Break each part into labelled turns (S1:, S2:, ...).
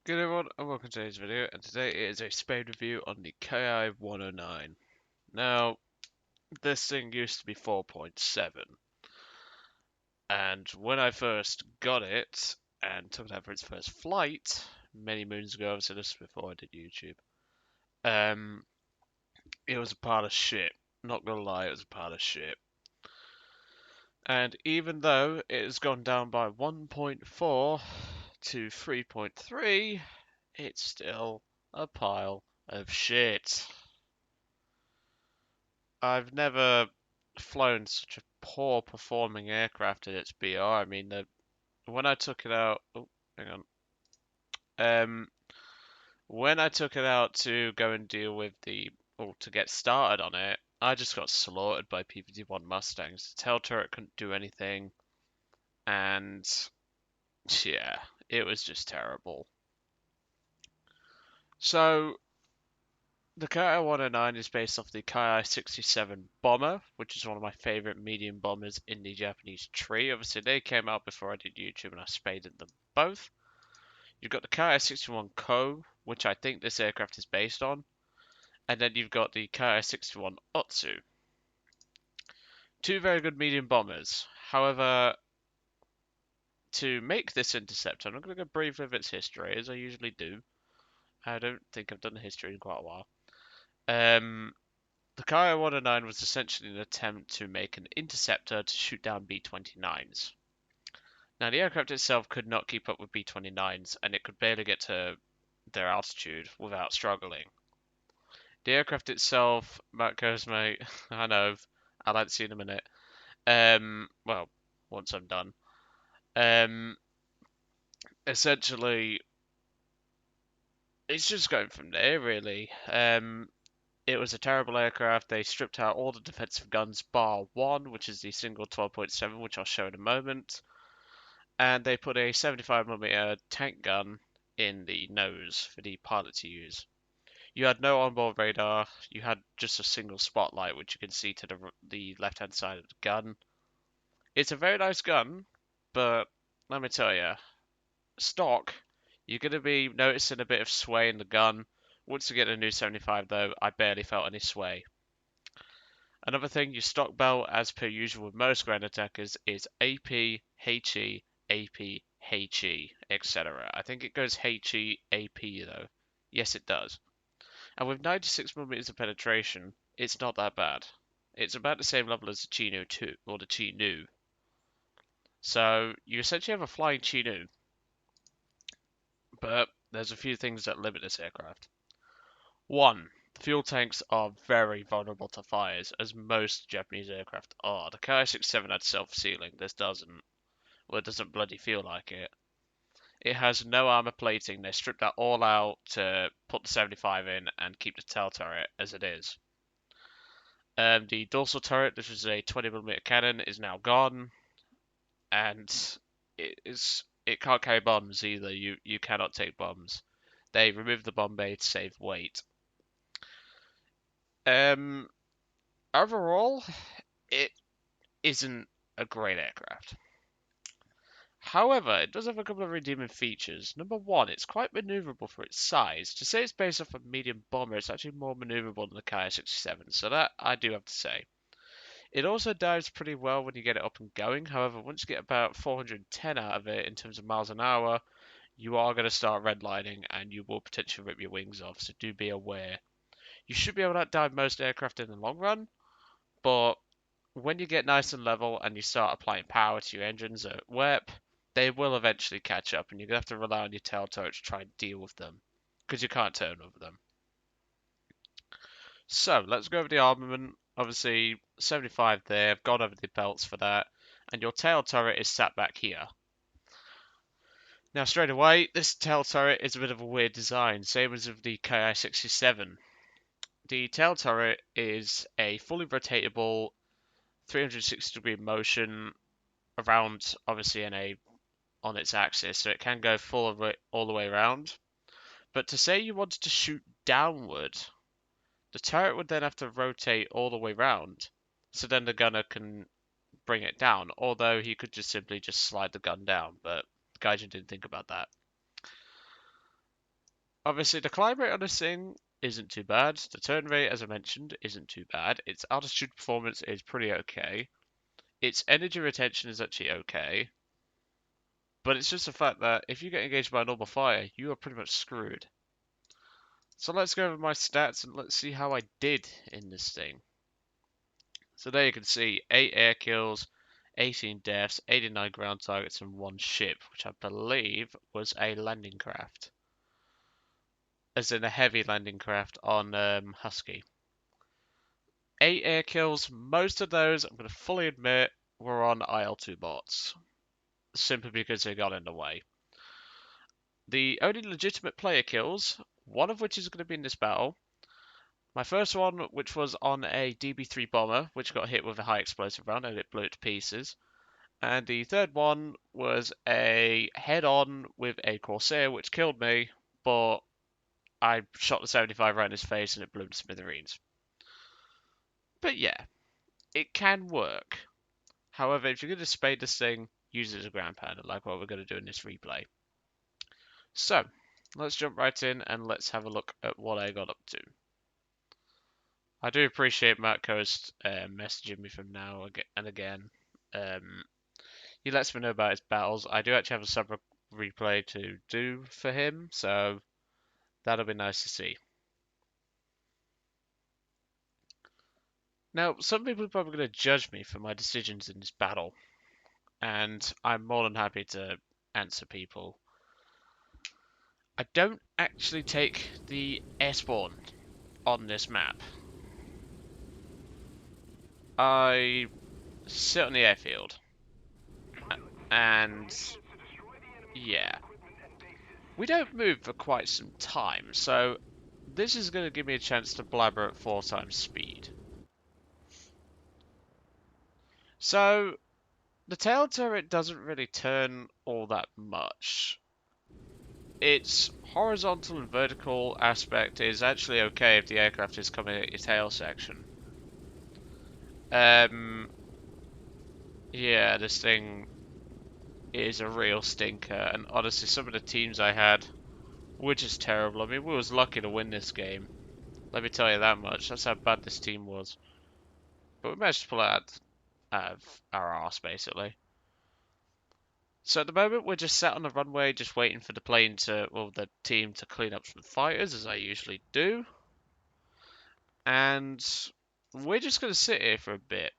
S1: Good everyone, and welcome to today's video, and today it is a Spade review on the Ki-109. Now, this thing used to be 4.7, and when I first got it, and took it out for its first flight, many moons ago, so this was before I did YouTube, um, it was a pile of shit. Not gonna lie, it was a pile of shit. And even though it has gone down by 1.4 to 3.3, it's still a pile of shit. I've never flown such a poor performing aircraft in its BR. I mean, when I took it out, oh, hang on. When I took it out to go and deal with to get started on it, I just got slaughtered by P-51 Mustangs. The tail turret couldn't do anything, and yeah, it was just terrible. So the Ki-109 is based off the Ki-67 bomber, which is one of my favorite medium bombers in the Japanese tree. Obviously, they came out before I did YouTube, and I spaded them both. You've got the Ki-61 Ko, which I think this aircraft is based on, and then you've got the Ki-61 Otsu. Two very good medium bombers. However, to make this interceptor, I'm not going to go brief with its history, as I usually do. I don't think I've done the history in quite a while. The Ki-109 was essentially an attempt to make an interceptor to shoot down B-29s. Now, the aircraft itself could not keep up with B-29s, and it could barely get to their altitude without struggling. The aircraft itself, Matt goes, mate, I know, I'd like to see in a minute. Well, once I'm done. Um, Essentially, it's just going from there, really. It was a terrible aircraft. They stripped out all the defensive guns bar one, which is the single 12.7, which I'll show in a moment. And they put a 75mm tank gun in the nose for the pilot to use. You had no onboard radar. You had just a single spotlight, which you can see to the left-hand side of the gun. It's a very nice gun, but let me tell you, stock, you're going to be noticing a bit of sway in the gun. Once you get a new 75, though, I barely felt any sway. Another thing, your stock belt, as per usual with most ground attackers, is AP, HE, AP, HE, etc. I think it goes HE, AP though. Yes, it does. And with 96mm of penetration, it's not that bad. It's about the same level as the Chino 2, or the Chino. So you essentially have a flying Chino, but there's a few things that limit this aircraft. One, the fuel tanks are very vulnerable to fires, as most Japanese aircraft are. The Ki-67 had self-sealing, this doesn't. Well, it doesn't bloody feel like it. It has no armor plating, they stripped that all out to put the 75 in and keep the tail turret as it is. The dorsal turret, which was a 20mm cannon, is now gone, and it can't carry bombs either. You cannot take bombs. They removed the bomb bay to save weight. Um, Overall, it isn't a great aircraft. However, it does have a couple of redeeming features. Number one, it's quite maneuverable for its size. To say it's based off a medium bomber, it's actually more maneuverable than the Ki-67, so that I do have to say. It also dives pretty well when you get it up and going. However, once you get about 410 out of it in terms of miles an hour, you are going to start redlining and you will potentially rip your wings off, so do be aware. You should be able to dive most aircraft in the long run, but when you get nice and level and you start applying power to your engines at WEP, they will eventually catch up and you're going to have to rely on your tail turret to try and deal with them, because you can't turn over them. So, let's go over the armament. Obviously, 75 there, I've gone over the belts for that, and your tail turret is sat back here. Now, straight away, this tail turret is a bit of a weird design, same as with the Ki-67. The tail turret is a fully rotatable 360-degree motion around, obviously, on its axis, so it can go all the way around. But to say you wanted to shoot downward, the turret would then have to rotate all the way round, so then the gunner can bring it down, although he could just simply just slide the gun down, but Gaijin didn't think about that. Obviously, the climb rate on this thing isn't too bad. The turn rate, as I mentioned, isn't too bad. Its altitude performance is pretty okay. Its energy retention is actually okay. But it's just the fact that if you get engaged by a normal fire, you are pretty much screwed. So let's go over my stats and let's see how I did in this thing. So there you can see 8 air kills, 18 deaths, 89 ground targets, and 1 ship, which I believe was a landing craft. As in a heavy landing craft on Husky. 8 air kills, most of those, I'm going to fully admit, were on IL-2 bots. Simply because they got in the way. The only legitimate player kills, one of which is going to be in this battle. My first one, which was on a DB3 bomber, which got hit with a high explosive round and it blew it to pieces. And the third one was a head-on with a Corsair, which killed me, but I shot the 75 right in his face and it blew to smithereens. But yeah, it can work. However, if you're going to spade this thing, use it as a ground pounder, like what we're going to do in this replay. So, let's jump right in and let's have a look at what I got up to. I do appreciate Matt Coast messaging me from now and again. He lets me know about his battles. I do actually have a sub replay to do for him, so that'll be nice to see. Now, some people are probably going to judge me for my decisions in this battle, and I'm more than happy to answer people. I don't actually take the airborne on this map. I sit on the airfield, and yeah, we don't move for quite some time, so this is going to give me a chance to blabber at 4 times speed. So, the tail turret doesn't really turn all that much. Its horizontal and vertical aspect is actually okay if the aircraft is coming at your tail section. Yeah, this thing is a real stinker, and honestly, some of the teams I had were just terrible. I mean, we was lucky to win this game. Let me tell you that much. That's how bad this team was. But we managed to pull it out of our arse, basically. So at the moment, we're just sat on the runway, just waiting for the team to clean up some fighters, as I usually do. And we're just going to sit here for a bit.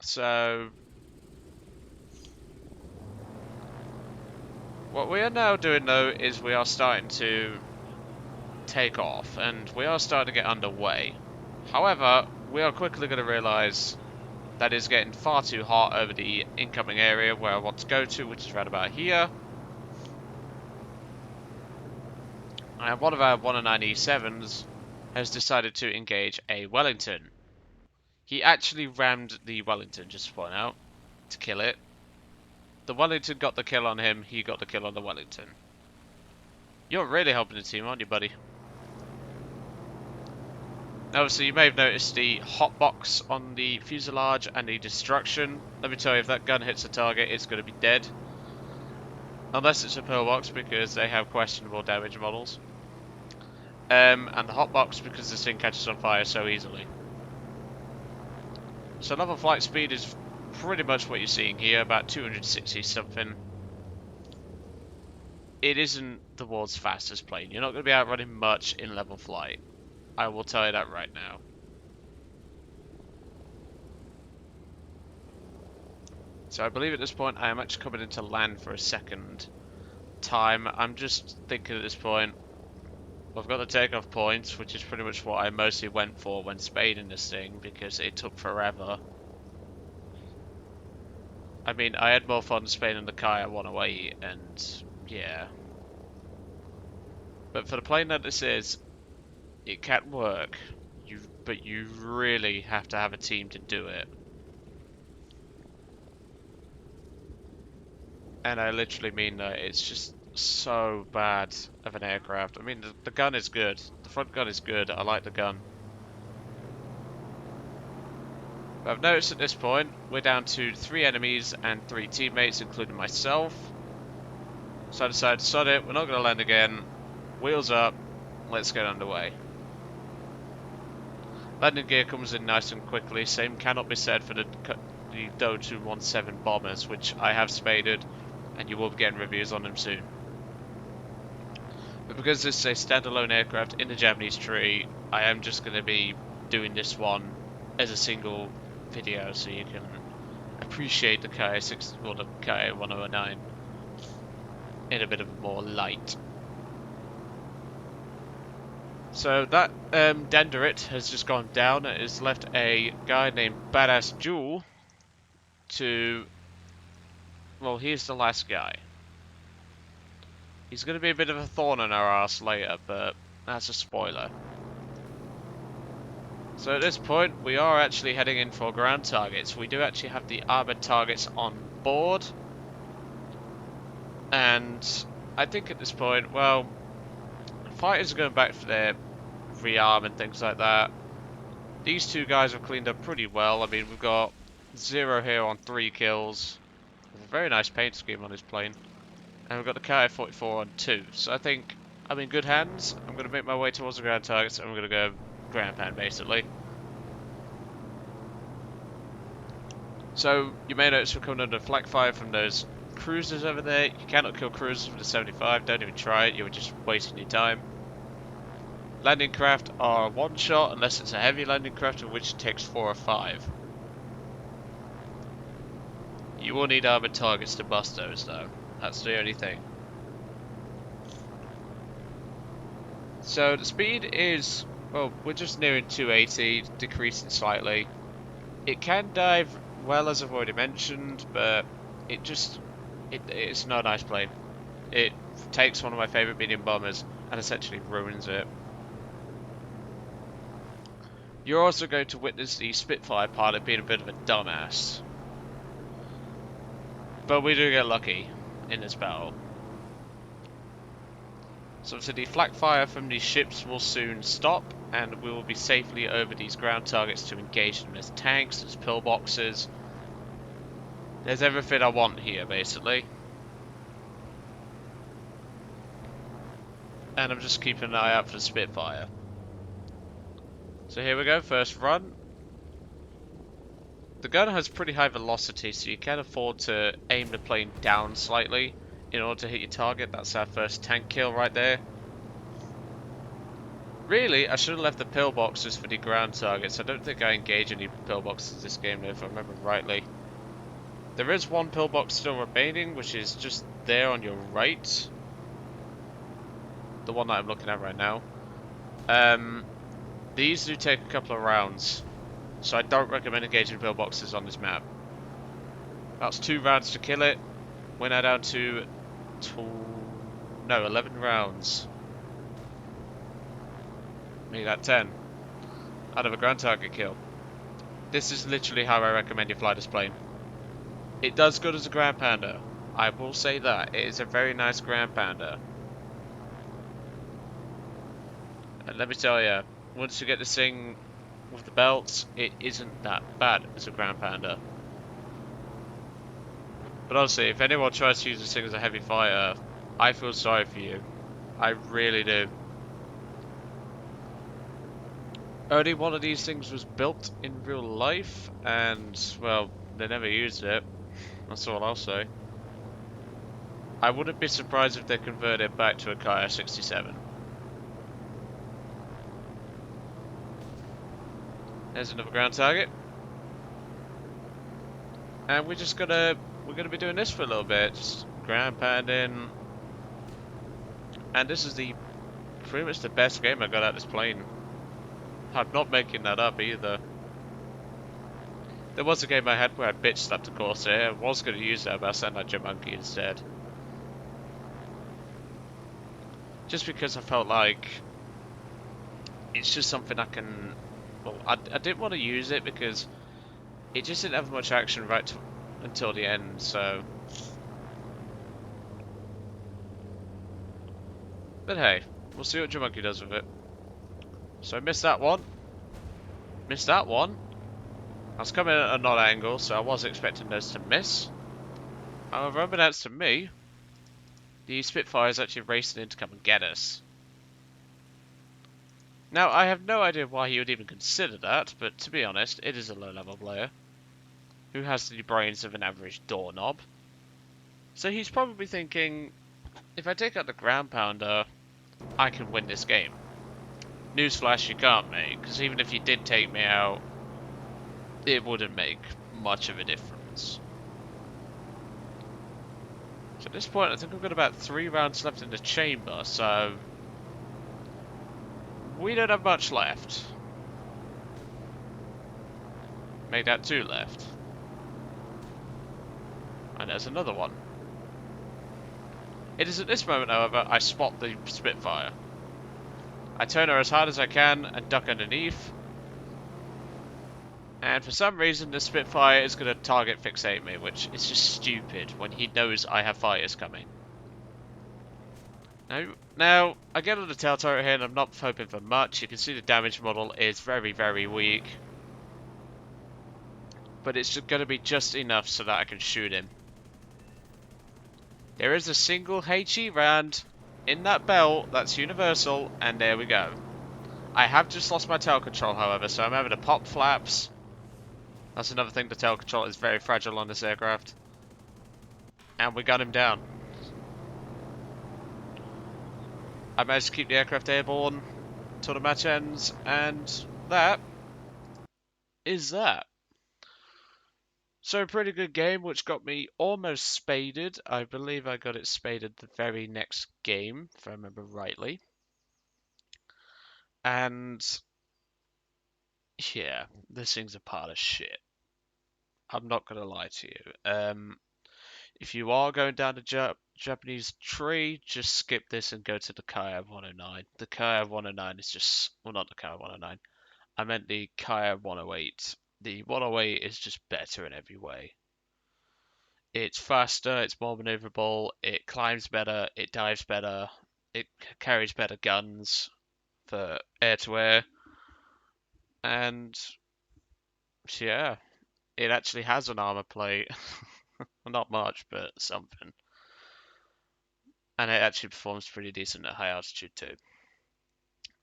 S1: So what we are now doing, though, is we are starting to take off, and we are starting to get underway. However, we are quickly going to realise that it's getting far too hot over the incoming area where I want to go to, which is right about here. And one of our 109 E7s has decided to engage a Wellington. He actually rammed the Wellington, just to point out, to kill it. The Wellington got the kill on him, he got the kill on the Wellington. You're really helping the team, aren't you, buddy? Obviously, you may have noticed the hotbox on the fuselage and the destruction. Let me tell you, if that gun hits a target, it's going to be dead. Unless it's a pillbox, because they have questionable damage models. And the hotbox, because this thing catches on fire so easily. So level flight speed is pretty much what you're seeing here, about 260 something. It isn't the world's fastest plane. You're not going to be outrunning much in level flight. I will tell you that right now. So I believe at this point I am actually coming into land for a second time. I'm just thinking at this point, I've got the takeoff points, which is pretty much what I mostly went for when spading this thing, because it took forever. I mean, I had more fun spading the Ki 108, and yeah. But for the plane that this is, it can work, but you really have to have a team to do it. And I literally mean that. It's just so bad of an aircraft. I mean, the gun is good. The front gun is good. I like the gun. But I've noticed at this point, we're down to 3 enemies and 3 teammates, including myself. So I decided, sod it, we're not going to land again. wheels up, let's get underway. Landing gear comes in nice and quickly. Same cannot be said for the Doe 217 bombers, which I have spaded, and you will be getting reviews on them soon. But because this is a standalone aircraft in the Japanese tree, I am just going to be doing this one as a single video, so you can appreciate the Ki-6 or the Ki-109 in a bit of more light. So that Denderit has just gone down. It has left a guy named Badass Jewel to... Well, he's the last guy. He's going to be a bit of a thorn in our arse later, but that's a spoiler. So at this point, we are actually heading in for ground targets. We do actually have the armored targets on board. And I think at this point, well, fighters are going back for their rearm and things like that. These two guys have cleaned up pretty well. I mean, we've got 0 here on 3 kills. There's a very nice paint scheme on this plane. And we've got the Ki-44 on 2. So I think I'm in good hands. I'm going to make my way towards the ground targets and we're going to go ground pound basically. So you may notice we're coming under flak fire from those cruisers over there. You cannot kill cruisers with the 75. Don't even try it. You're just wasting your time. Landing craft are one shot unless it's a heavy landing craft, in which it takes 4 or 5. You will need armored targets to bust those though. That's the only thing. So the speed is, well, we're just nearing 280, decreasing slightly. It can dive well, as I've already mentioned, but it's not a nice plane. It takes one of my favourite medium bombers and essentially ruins it. You're also going to witness the Spitfire pilot being a bit of a dumbass. But we do get lucky in this battle. So the flak fire from these ships will soon stop, and we will be safely over these ground targets to engage them. There's tanks, there's pillboxes. There's everything I want here, basically. And I'm just keeping an eye out for the Spitfire. So here we go, first run. The gun has pretty high velocity, so you can afford to aim the plane down slightly in order to hit your target. That's our first tank kill right there. Really, I should have left the pillboxes for the ground targets. I don't think I engage any pillboxes this game, if I remember rightly. There is one pillbox still remaining, which is just there on your right. The one that I'm looking at right now. These do take a couple of rounds, so I don't recommend engaging pillboxes on this map. That's 2 rounds to kill it. We're now down to 11 rounds. Make that 10 out of a ground target kill. This is literally how I recommend you fly this plane. It does good as a ground pounder. I will say that. It is a very nice ground pounder. And let me tell you, once you get this thing with the belts, it isn't that bad as a ground pounder. But honestly, if anyone tries to use this thing as a heavy fighter, I feel sorry for you. I really do. Only one of these things was built in real life, and, well, they never used it. That's all I'll say. I wouldn't be surprised if they convert it back to a Ki-67. There's another ground target. And we're gonna be doing this for a little bit, just ground pounding. And this is pretty much the best game I got out of this plane. I'm not making that up either. There was a game I had where I bitch slapped a Corsair. I was going to use that, but I sent that Jumanji instead. Just because I felt like it's just something I can... Well, I didn't want to use it because it just didn't have much action until the end, so... But hey, we'll see what Jumanji does with it. So I missed that one. Missed that one. I was coming at an odd angle, so I was expecting those to miss. However, unbeknownst to me, the Spitfire is actually racing in to come and get us. Now, I have no idea why he would even consider that, but to be honest, it is a low-level player who has the brains of an average doorknob. So he's probably thinking, if I take out the ground pounder, I can win this game. Newsflash, you can't, mate, because even if you did take me out, it wouldn't make much of a difference. So at this point, I think we've got about 3 rounds left in the chamber, so we don't have much left. Make that 2 left. And there's another one. It is at this moment, however, I spot the Spitfire. I turn her as hard as I can and duck underneath. And for some reason, the Spitfire is going to target fixate me, which is just stupid when he knows I have fighters coming. Now, I get on the tail turret here and I'm not hoping for much. You can see the damage model is very, very weak. But it's going to be just enough so that I can shoot him. There is a single HE round in that belt that's universal, and there we go. I have just lost my tail control, however, so I'm having to pop flaps. That's another thing, the tail control is very fragile on this aircraft. And we got him down. I managed to keep the aircraft airborne till the match ends, and that is that. So a pretty good game, which got me almost spaded. I believe I got it spaded the very next game, if I remember rightly. And yeah, this thing's a pile of shit. I'm not gonna lie to you. If you are going down the Japanese tree, just skip this and go to the Ki-109. The Ki-109 is just, well, not the Ki-109. I meant the Ki-108. The 108 is just better in every way. It's faster, it's more maneuverable, it climbs better, it dives better, it carries better guns for air-to-air, and yeah, it actually has an armor plate. Not much, but something. And it actually performs pretty decent at high altitude too.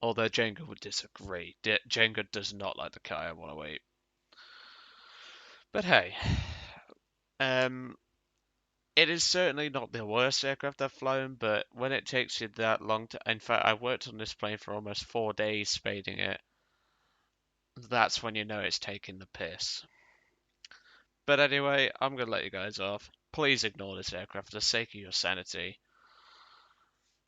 S1: Although Jenga would disagree. Jenga does not like the Ki 108. But hey, um, it is certainly not the worst aircraft I've flown, but when it takes you that long to... In fact, I worked on this plane for almost 4 days spading it. That's when you know it's taking the piss. But anyway, I'm going to let you guys off. Please ignore this aircraft for the sake of your sanity.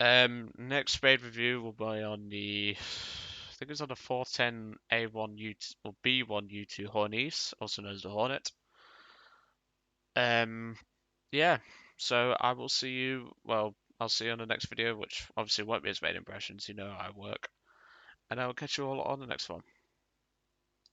S1: Next Spade review will be on the... I think it's on the 410 A1U or B1U2 Hornets, also known as the Hornet. Yeah, so I will see you, well, I'll see you on the next video, which obviously won't be as made impressions, you know how I work. And I will catch you all on the next one.